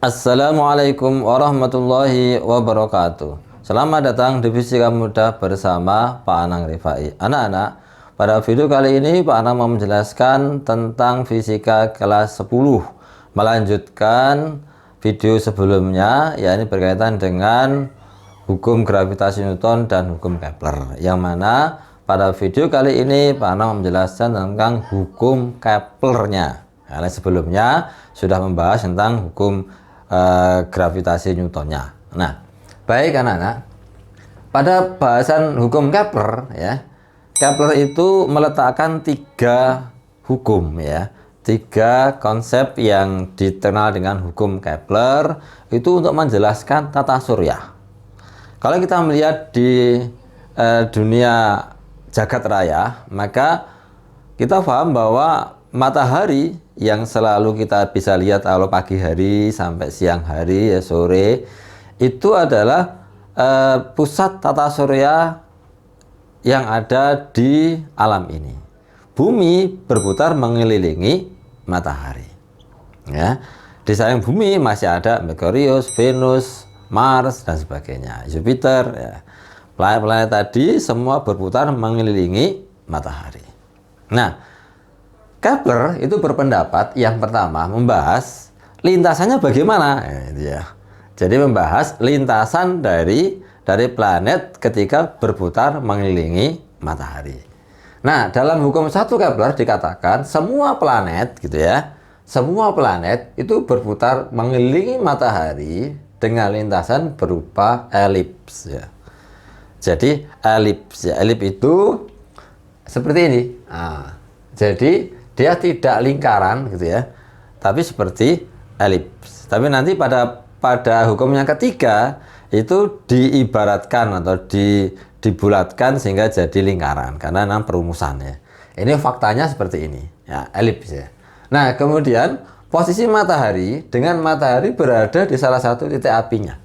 Assalamualaikum warahmatullahi wabarakatuh. Selamat datang di Fisika Mudah bersama Pak Anang Rifai. Anak-anak, pada video kali ini Pak Anang mau menjelaskan tentang fisika kelas 10. Melanjutkan video sebelumnya, yakni berkaitan dengan hukum gravitasi Newton dan hukum Kepler. Yang mana pada video kali ini Pak Anang menjelaskan tentang hukum Keplernya. Karena sebelumnya sudah membahas tentang hukum gravitasi Newtonnya. Nah, baik anak-anak, pada bahasan hukum Kepler ya, Kepler itu meletakkan 3 hukum ya, 3 konsep yang dikenal dengan hukum Kepler itu untuk menjelaskan tata surya. Kalau kita melihat di dunia jagat raya, maka kita paham bahwa matahari yang selalu kita bisa lihat kalau pagi hari sampai siang hari ya, sore, itu adalah pusat tata surya yang ada di alam ini. Bumi berputar mengelilingi matahari ya. Di sayang bumi masih ada Merkurius, Venus, Mars dan sebagainya, Jupiter ya. Planet-planet tadi semua berputar mengelilingi matahari. Nah, Kepler itu berpendapat yang pertama membahas lintasannya bagaimana ya. Jadi membahas lintasan dari planet ketika berputar mengelilingi matahari. Nah, dalam hukum 1 Kepler dikatakan semua planet gitu ya, semua planet itu berputar mengelilingi matahari dengan lintasan berupa elips ya. Jadi elips ya, elips itu seperti ini. Nah, jadi dia tidak lingkaran gitu ya, tapi seperti elips. Tapi nanti pada hukum yang ketiga itu diibaratkan atau dibulatkan sehingga jadi lingkaran karena enam perumusannya. Ini faktanya seperti ini ya, elips ya. Nah, kemudian posisi matahari dengan matahari berada di salah satu titik apinya.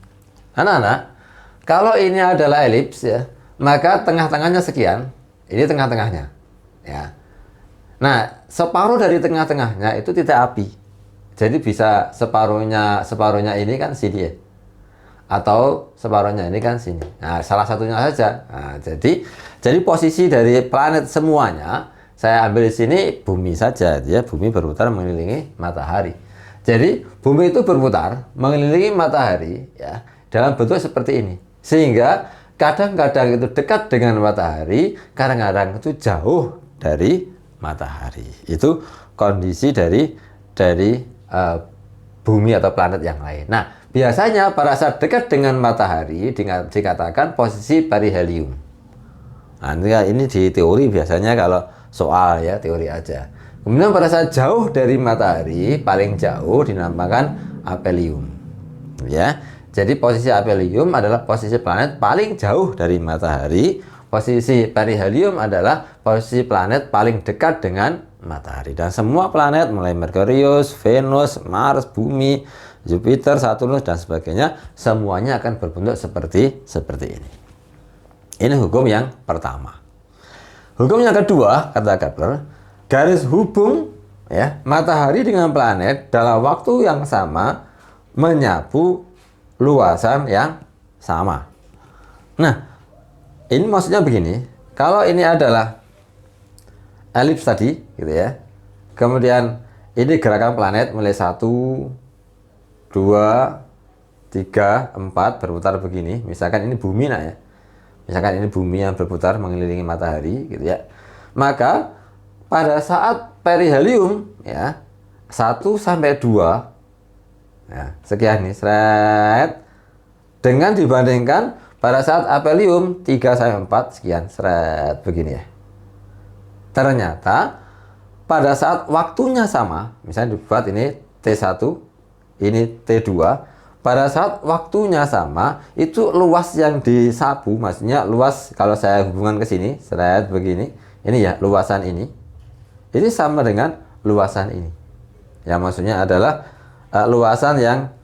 Anak-anak, kalau ini adalah elips ya, maka tengah-tengahnya sekian, ini tengah-tengahnya ya. Nah, separuh dari tengah-tengahnya itu titik api. Jadi bisa separuhnya ini kan sini ya. Atau separuhnya ini kan sini. Nah, salah satunya saja. Nah, jadi posisi dari planet semuanya saya ambil di sini bumi saja ya. Bumi berputar mengelilingi matahari. Jadi bumi itu berputar mengelilingi matahari ya dalam bentuk seperti ini. Sehingga kadang-kadang itu dekat dengan matahari, kadang-kadang itu jauh dari matahari. Itu kondisi dari bumi atau planet yang lain. Nah, biasanya pada saat dekat dengan matahari dikatakan posisi perihelium. Nah, ini di teori biasanya kalau soal ya, teori aja. Kemudian pada saat jauh dari matahari, paling jauh dinamakan aphelium. Ya. Jadi posisi aphelium adalah posisi planet paling jauh dari matahari. Posisi perihelium adalah posisi planet paling dekat dengan matahari. Dan semua planet mulai Merkurius, Venus, Mars, Bumi, Jupiter, Saturnus dan sebagainya semuanya akan berbentuk seperti ini. Ini hukum yang pertama. Hukum yang kedua, kata Kepler, garis hubung ya matahari dengan planet dalam waktu yang sama menyapu luasan yang sama. Nah, ini maksudnya begini, kalau ini adalah elips tadi, gitu ya. Kemudian ini gerakan planet mulai 1, 2, 3, 4 berputar begini. Misalkan ini bumi nah ya. Misalkan ini bumi yang berputar mengelilingi matahari, gitu ya. Maka pada saat perihelium ya 1 sampai 2 ya, sekian nih, seret. Dengan dibandingkan pada saat aphelium 3 sampai 4 sekian, seret begini ya. Ternyata pada saat waktunya sama, misalnya dibuat ini T1, ini T2, pada saat waktunya sama, itu luas yang disapu, maksudnya luas kalau saya hubungan ke sini, seret begini, ini ya luasan ini sama dengan luasan ini. Ya maksudnya adalah luasan yang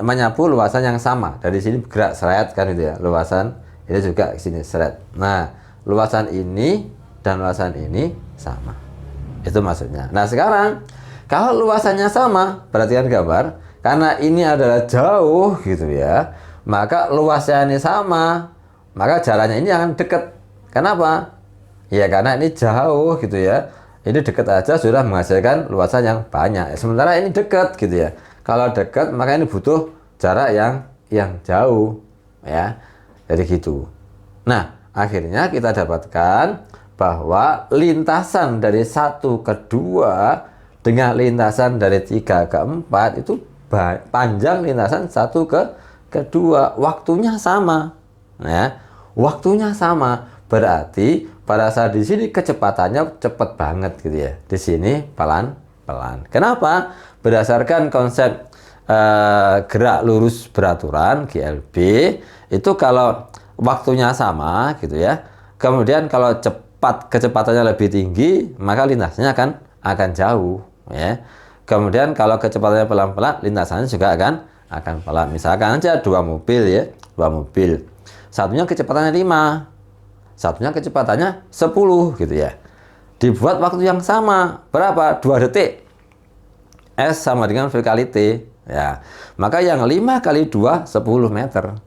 menyapu luasan yang sama. Dari sini bergerak seret kan itu ya, luasan ini juga ke sini seret. Nah, luasan ini dan luasan ini sama. Itu maksudnya. Nah, sekarang kalau luasannya sama, perhatikan gambar, karena ini adalah jauh gitu ya, maka luasnya ini sama, maka jaraknya ini akan dekat. Kenapa? Ya karena ini jauh gitu ya. Ini dekat aja sudah menghasilkan luasan yang banyak. Sementara ini dekat gitu ya. Kalau dekat maka ini butuh jarak yang jauh ya. Jadi gitu. Nah, akhirnya kita dapatkan bahwa lintasan dari 1 ke 2 dengan lintasan dari 3 ke 4 itu panjang lintasan 1 ke 2, waktunya sama. Ya, waktunya sama. Berarti pada saat di sini kecepatannya cepat banget gitu ya. Di sini pelan-pelan. Kenapa? Berdasarkan konsep gerak lurus beraturan GLB itu kalau waktunya sama gitu ya. Kemudian kalau kecepatannya lebih tinggi, maka lintasannya akan jauh ya. Kemudian kalau kecepatannya pelan-pelan, lintasannya juga akan pelan. Misalkan aja 2 mobil ya, 2 mobil. Satunya kecepatannya 5, satunya kecepatannya 10 gitu ya. Dibuat waktu yang sama, berapa? 2 detik. S sama dengan V kali T ya. Maka yang 5 kali 2 10 meter.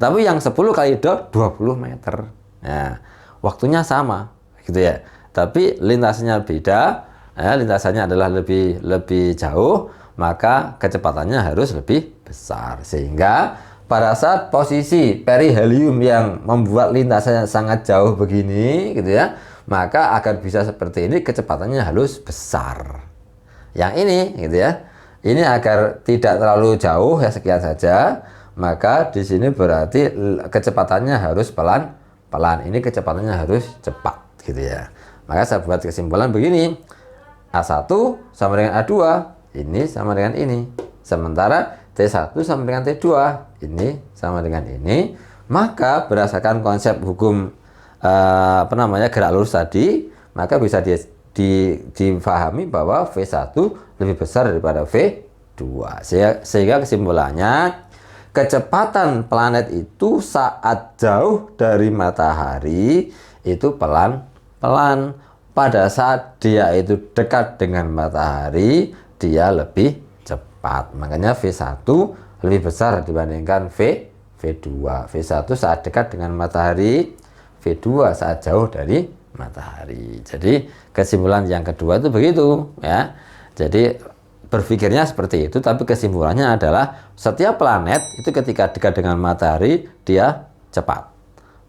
Tapi yang 10 kali 2 20 meter. Ya, waktunya sama gitu ya. Tapi lintasannya beda, ya, lintasannya adalah lebih jauh, maka kecepatannya harus lebih besar. Sehingga pada saat posisi perihelium yang membuat lintasannya sangat jauh begini gitu ya, maka akan bisa seperti ini, kecepatannya harus besar. Yang ini gitu ya. Ini agar tidak terlalu jauh ya, sekian saja. Maka di sini berarti kecepatannya harus pelan-pelan. Ini kecepatannya harus cepat gitu ya. Maka saya buat kesimpulan begini. A1 sama dengan A2, ini sama dengan ini. Sementara T1 sama dengan T2, ini sama dengan ini. Maka berdasarkan konsep hukum gerak lurus tadi, maka bisa difahami bahwa V1 lebih besar daripada V2. Sehingga kesimpulannya, kecepatan planet itu saat jauh dari matahari itu pelan-pelan. Pada saat dia itu dekat dengan matahari, dia lebih cepat. Makanya V1 lebih besar dibandingkan V2. V1 saat dekat dengan matahari, V2 saat jauh dari matahari. Jadi kesimpulan yang kedua itu begitu ya. Jadi berpikirnya seperti itu, tapi kesimpulannya adalah setiap planet itu ketika dekat dengan matahari dia cepat.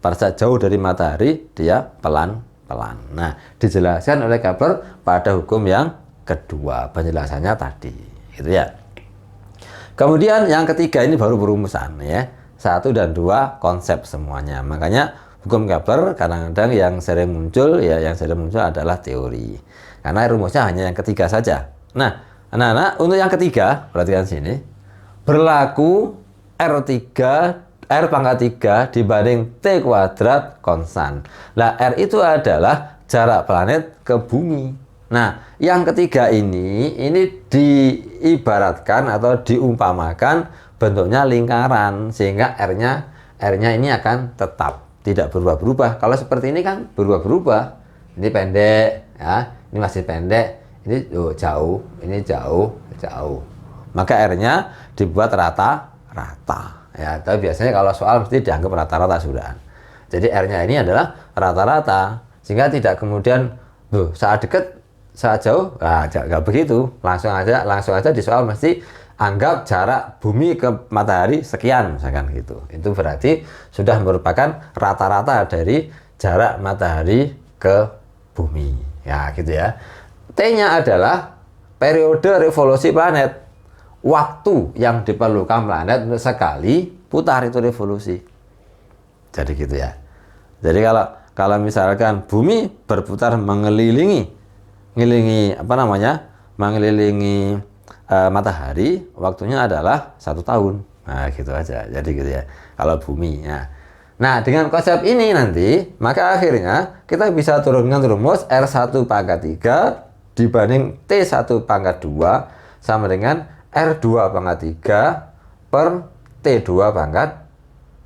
Pada saat jauh dari matahari dia pelan-pelan. Nah, dijelaskan oleh Kepler pada hukum yang kedua, penjelasannya tadi gitu ya. Kemudian yang ketiga ini baru perumusan ya. 1 dan 2 konsep semuanya. Makanya hukum Kepler kadang-kadang yang sering muncul adalah teori. Karena rumusnya hanya yang ketiga saja. Nah, anak-anak, untuk yang ketiga, perhatikan sini. Berlaku R pangkat 3 dibanding T kuadrat konstan. Nah, R itu adalah jarak planet ke bumi. Nah, yang ketiga ini diibaratkan atau diumpamakan bentuknya lingkaran, sehingga R-nya ini akan tetap, tidak berubah-berubah. Kalau seperti ini kan berubah-berubah. Ini pendek, ya. Ini masih pendek. Ini jauh, ini jauh. Maka R-nya dibuat rata-rata. Ya, tapi biasanya kalau soal mesti dianggap rata-rata sudah. Jadi R-nya ini adalah rata-rata, sehingga tidak kemudian saat dekat, saat jauh, nggak begitu. Langsung aja di soal mesti anggap jarak bumi ke matahari sekian, misalkan gitu. Itu berarti sudah merupakan rata-rata dari jarak matahari ke bumi. Ya, gitu ya. T-nya adalah periode revolusi planet. Waktu yang diperlukan planet untuk sekali putar itu revolusi. Jadi gitu ya. Jadi kalau misalkan bumi berputar mengelilingi matahari, waktunya adalah 1 tahun. Nah, gitu aja. Jadi gitu ya. Kalau bumi ya. Nah, dengan konsep ini nanti, maka akhirnya kita bisa turunkan rumus R1 pangkat 3 dibanding T1 pangkat 2 sama dengan R2 pangkat 3 per T2 pangkat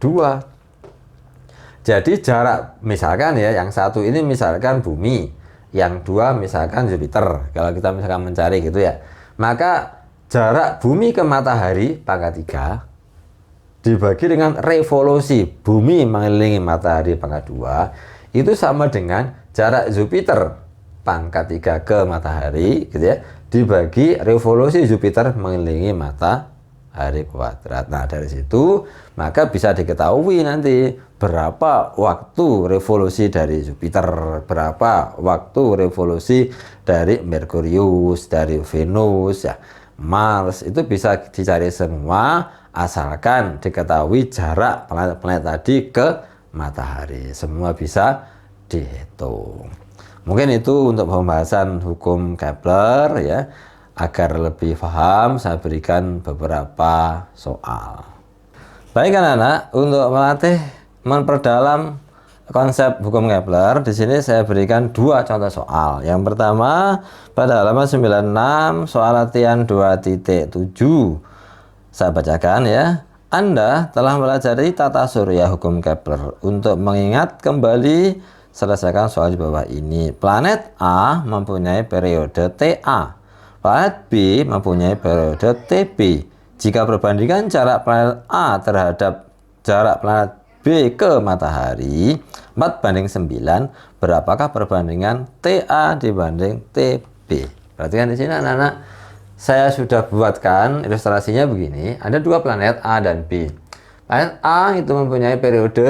2. Jadi jarak, misalkan ya, yang satu ini misalkan bumi, yang 2 misalkan Jupiter. Kalau kita misalkan mencari gitu ya. Maka jarak bumi ke matahari pangkat 3 dibagi dengan revolusi bumi mengelilingi matahari pangkat 2 itu sama dengan jarak Jupiter pangkat 3 ke matahari gitu ya, dibagi revolusi Jupiter mengelilingi matahari kuadrat. Nah, dari situ maka bisa diketahui nanti berapa waktu revolusi dari Jupiter, berapa waktu revolusi dari Merkurius, dari Venus ya, Mars, itu bisa dicari semua asalkan diketahui jarak planet-planet tadi ke matahari. Semua bisa dihitung. Mungkin itu untuk pembahasan hukum Kepler ya. Agar lebih paham saya berikan beberapa soal. Baik anak-anak, untuk melatih memperdalam konsep hukum Kepler, di sini saya berikan 2 contoh soal. Yang pertama pada halaman 96 soal latihan 2.7. Saya bacakan ya. Anda telah mempelajari tata surya hukum Kepler. Untuk mengingat kembali, selesaikan soal di bawah ini. Planet A mempunyai periode TA. Planet B mempunyai periode TB. Jika perbandingan jarak planet A terhadap jarak planet B ke matahari 4:9, berapakah perbandingan TA dibanding TB? Perhatikan di sini anak-anak, saya sudah buatkan ilustrasinya begini. Ada 2 planet A dan B. Planet A itu mempunyai periode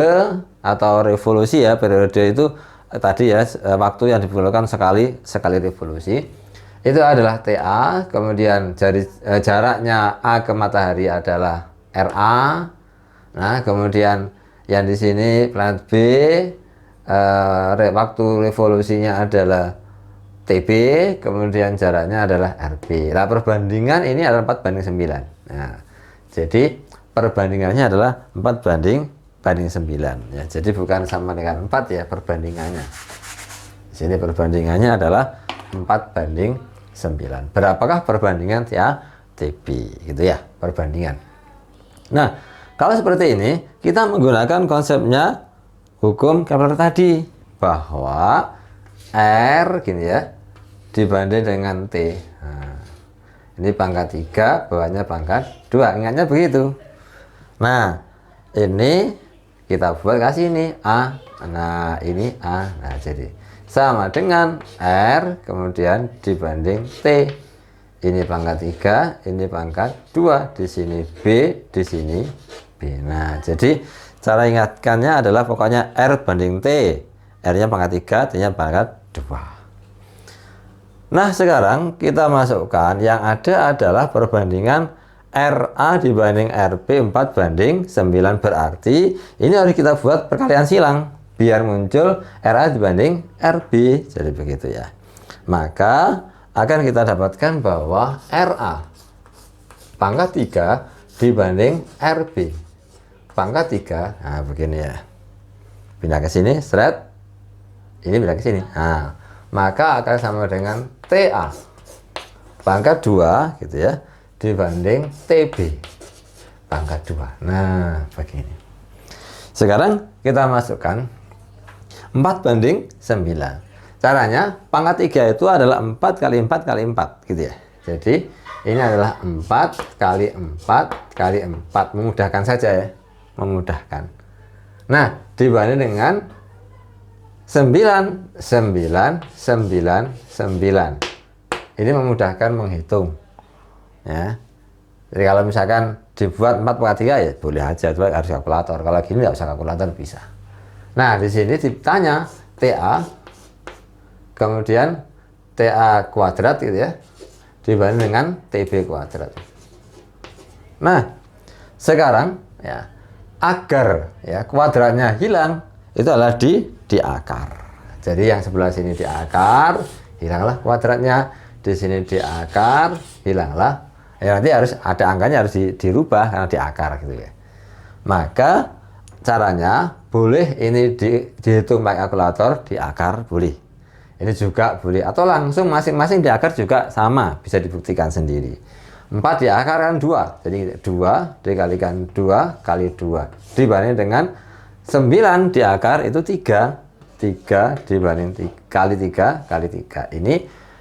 atau revolusi ya, periode itu tadi ya, waktu yang diperlukan sekali revolusi itu adalah TA. Kemudian jaraknya A ke matahari adalah RA. Nah, kemudian yang di sini planet B waktu revolusinya adalah TB, kemudian jaraknya adalah RB. Nah, perbandingan ini adalah 4:9. Nah, jadi perbandingannya adalah 4:9 ya. Jadi bukan sama dengan 4 ya perbandingannya. Di sini perbandingannya adalah 4:9. Berapakah perbandingan TA TB gitu ya, perbandingan. Nah, kalau seperti ini kita menggunakan konsepnya hukum Kepler tadi, bahwa R gini ya dibanding dengan T. Nah, ini pangkat 3, bawahnya pangkat 2. Ingatnya begitu. Nah, ini kita buat kasih ini A. Nah, ini A. Nah, jadi sama dengan R kemudian dibanding T. Ini pangkat 3, ini pangkat 2, di sini B, di sini B. Nah, jadi cara ingatkannya adalah pokoknya R banding T. R-nya pangkat 3, T-nya pangkat 2. Nah, sekarang kita masukkan yang ada adalah perbandingan RA dibanding RB 4:9, berarti ini harus kita buat perkalian silang biar muncul RA dibanding RB. Jadi begitu ya. Maka akan kita dapatkan bahwa RA pangkat 3 dibanding RB pangkat 3. Nah, begini ya. Pindah ke sini, seret. Ini pindah ke sini. Nah, maka akan sama dengan TA pangkat 2 gitu ya dibanding TB pangkat 2. Nah, begini. Sekarang kita masukkan 4:9. Caranya pangkat 3 itu adalah 4 kali 4 kali 4 gitu ya. Jadi ini adalah 4 kali 4 kali 4. Memudahkan saja ya. Memudahkan. Nah, dibanding dengan 9, 9, 9, 9. Ini memudahkan menghitung. Ya. Jadi kalau misalkan dibuat 4/3 ya boleh aja, coba harus kalkulator. Kalau gini nggak usah kalkulator, bisa. Nah, di sini ditanya TA, kemudian TA kuadrat gitu ya, dibanding dengan TB kuadrat. Nah, sekarang ya, agar ya kuadratnya hilang, itu adalah di akar. Jadi yang sebelah sini di akar, hilanglah kuadratnya. Di sini di akar, hilanglah. Ya, nanti harus ada angkanya, harus dirubah karena di akar gitu ya. Maka caranya boleh ini dihitung pakai kalkulator, di akar boleh. Ini juga boleh, atau langsung masing-masing di akar juga sama, bisa dibuktikan sendiri. 4 di akar kan 2, jadi 2 dikalikan 2 kali 2 dibanding dengan 9 di akar itu 3 dibanding kali 3 kali 3. Ini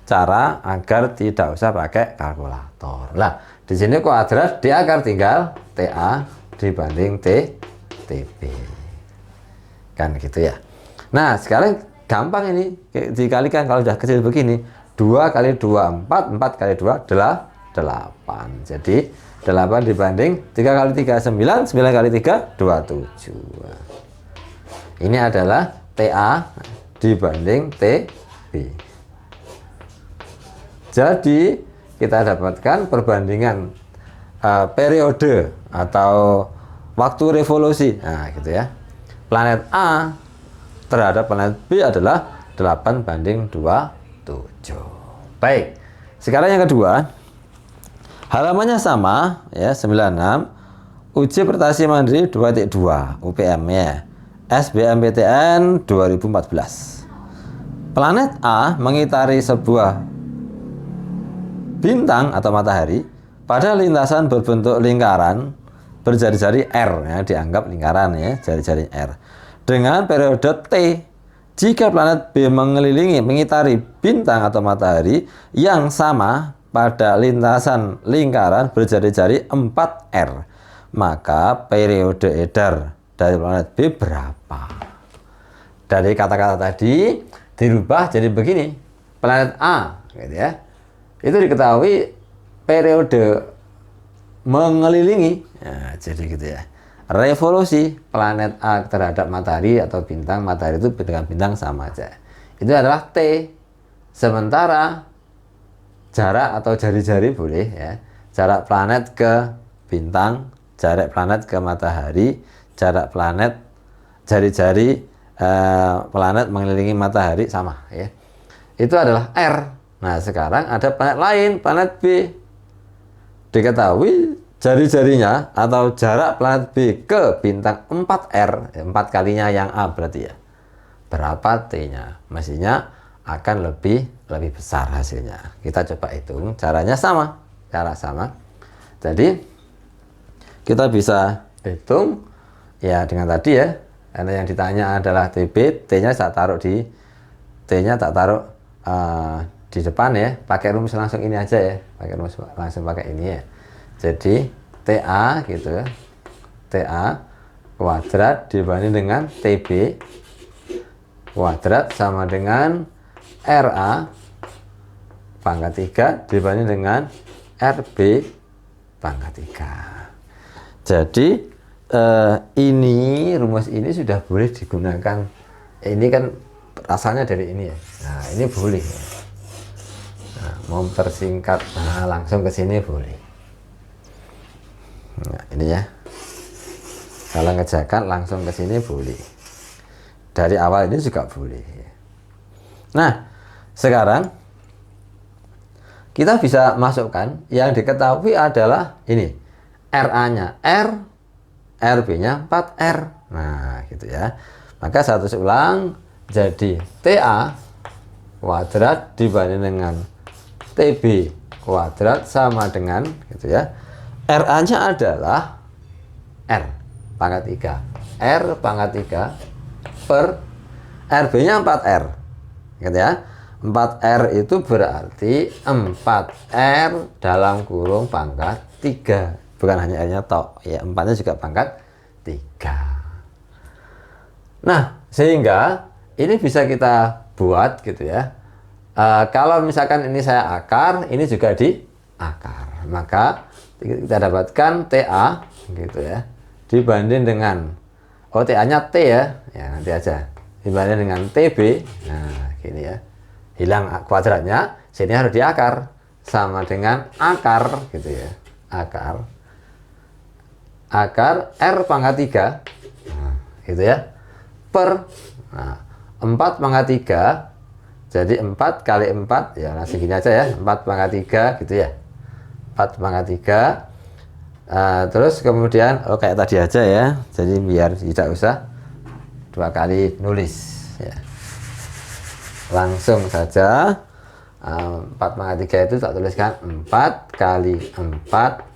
cara agar tidak usah pakai kalkulator. Nah, di sini kuadrat D akar tinggal TA dibanding TB. Kan gitu ya. Nah, sekarang gampang ini dikalikan kalau sudah kecil begini. 2 kali 2 4, 4 kali 2 adalah 8. Jadi 8 dibanding 3 kali 3 9, 9 kali 3 27. Ini adalah TA dibanding TB. Jadi kita dapatkan perbandingan periode atau waktu revolusi. Nah, gitu ya. Planet A terhadap planet B adalah 8 banding 27. Baik. Sekarang yang kedua, halamannya sama ya, 96. Uji prestasi mandiri 2.2 UPM ya. SBMPTN 2014. Planet A mengitari sebuah bintang atau matahari pada lintasan berbentuk lingkaran berjari-jari R ya, dianggap lingkaran ya, jari-jari R. Dengan periode T. Jika planet B mengitari bintang atau matahari yang sama pada lintasan lingkaran berjari-jari 4R, maka periode edar dari planet B berapa? Dari kata-kata tadi dirubah jadi begini. Planet A gitu ya. Itu diketahui periode mengelilingi. Nah, jadi gitu ya. Revolusi planet A terhadap matahari atau bintang, matahari itu dengan bintang sama aja. Itu adalah T. Sementara jarak atau jari-jari boleh ya. Jarak planet ke bintang, jarak planet ke matahari, jarak planet jari-jari planet mengelilingi matahari sama ya. Itu adalah R. Nah, sekarang ada planet lain, planet B. Diketahui jari-jarinya atau jarak planet B ke bintang 4R, 4 kalinya yang A berarti ya. Berapa T-nya? Mestinya akan lebih besar hasilnya. Kita coba hitung, caranya sama, cara sama. Jadi kita bisa hitung ya dengan tadi ya. Karena yang ditanya adalah TB, T-nya tak taruh di di depan ya. Pakai rumus langsung ini aja ya. Pakai rumus langsung pakai ini ya. Jadi TA gitu ya. TA kuadrat dibanding dengan TB kuadrat sama dengan RA pangkat 3 dibanding dengan RB pangkat 3. Jadi ini rumus ini sudah boleh digunakan. Ini kan asalnya dari ini ya. Nah, ini boleh. Nah, mau mempersingkat, nah langsung ke sini boleh. Nah, ini ya. Kalau ngejakan langsung ke sini boleh. Dari awal ini juga boleh. Nah, sekarang kita bisa masukkan yang diketahui adalah ini. RA-nya R, RB-nya 4R. Nah, gitu ya. Maka satu ulang jadi TA kuadrat dibanding dengan TB kuadrat sama dengan gitu ya. RA-nya adalah R pangkat 3. R pangkat 3 per RB-nya 4R. Gitu ya. 4R itu berarti 4R dalam kurung pangkat 3. Bukan hanya R-nya tok, ya 4-nya juga pangkat 3. Nah, sehingga ini bisa kita buat gitu ya. Kalau misalkan ini saya akar, ini juga di akar. Maka kita dapatkan TA gitu ya. Dibanding dengan TA-nya T ya. Ya, nanti aja. Dibanding dengan TB. Nah, gini ya. Hilang kuadratnya, sini harus diakar sama dengan akar gitu ya. Akar R pangkat 3 nah, gitu ya per 4 pangkat 3 jadi 4 kali 4 ya langsung gini aja ya 4 pangkat 3 gitu ya 4 pangkat 3 terus kemudian kayak tadi aja ya jadi biar tidak usah 2 kali nulis ya langsung saja 4 pangkat 3 itu tak tuliskan 4 kali 4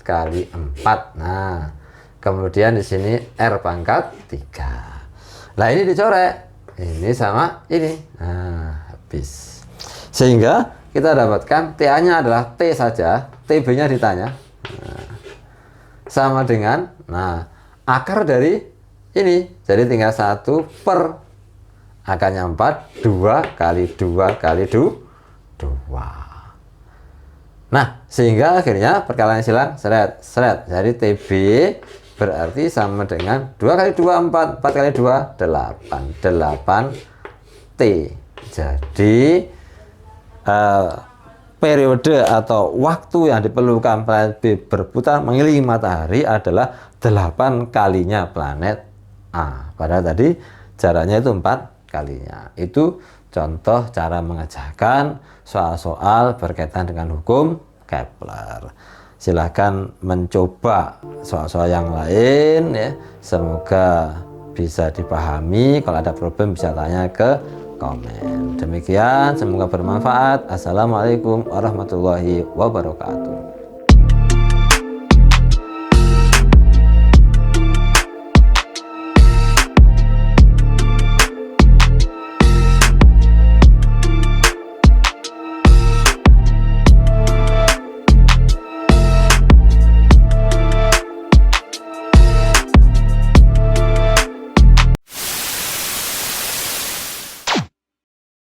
kali 4 nah kemudian di sini R pangkat 3. Nah ini dicorek. Ini sama ini. Nah habis. Sehingga kita dapatkan TA-nya adalah T saja, TB-nya ditanya. Nah, sama dengan, nah, akar dari ini. Jadi tinggal 1 per akarnya 4, 2 kali 2 kali 2. Nah, sehingga akhirnya perkalian silang seret. Jadi TB berarti sama dengan 2 kali 2, 4. 4 kali 2, 8. 8 T. Jadi periode atau waktu yang diperlukan planet B berputar mengelilingi matahari adalah 8 kalinya planet A. Padahal tadi jaraknya itu 4 kalinya. Itu contoh cara mengerjakan soal-soal berkaitan dengan hukum Kepler. Silahkan mencoba soal-soal yang lain ya. Semoga bisa dipahami. Kalau ada problem bisa tanya ke komen. Demikian, semoga bermanfaat. Assalamualaikum warahmatullahi wabarakatuh.